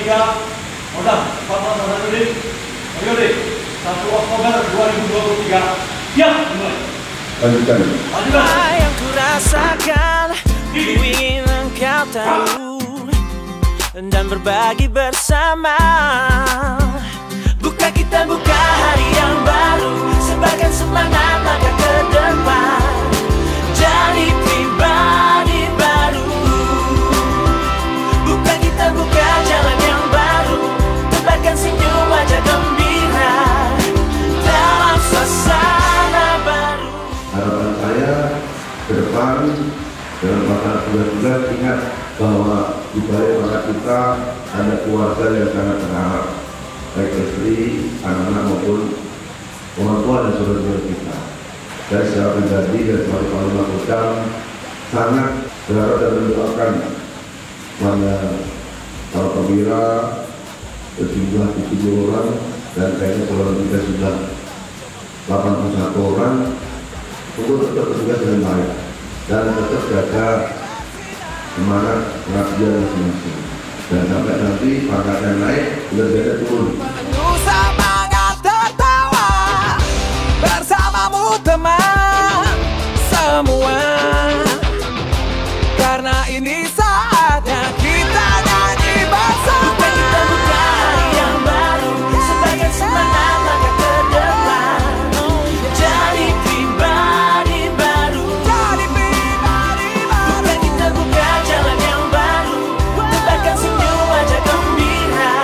3. Modal, 4 Detik. Ayo deh, 1 Oktober 2023. Siap, mulai. Lanjutkan. Apa yang ku rasakan, ku ingin engkau tahu dan berbagi bersama. Buka kita buka hari yang baru, sebarkan semangat langkah ke depan. Jadi pribadi baru. Buka kita buka jalan yang baru, tebarkan senyum wajah gembira dalam suasana baru. Harapan saya ke depan dalam masa bulan-bulan ingat bahwa di balik mata kita ada keluarga yang sangat berharap, baik istri, anak-anak maupun orang tua dan saudara-saudara kita. Saya secara pribadi dan sebagai panglima kodam sangat berharap dan mendoakan kepada para perwira berjumlah 70 orang dan kayaknya kalau kita sudah 81 orang untuk tetap bertugas dengan baik dan tetap jaga semangat pengabdian masing-masing dan sampai nanti pangkatnya naik derajatnya turun. Semangat tertawa bersamamu teman semua, karena ini saatnya kita nyanyi bersama. Kita buka hari yang baru, sebagai semangat langkah ke depan. Jadi pribadi baru. Bukan kita buka jalan yang baru, tebarkan senyum wajah gembira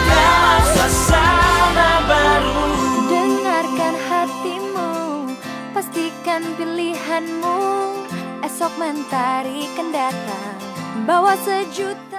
dalam suasana baru. Dengarkan hatimu, pastikan pilihanmu. Esok mentari akan datang, bawa sejuta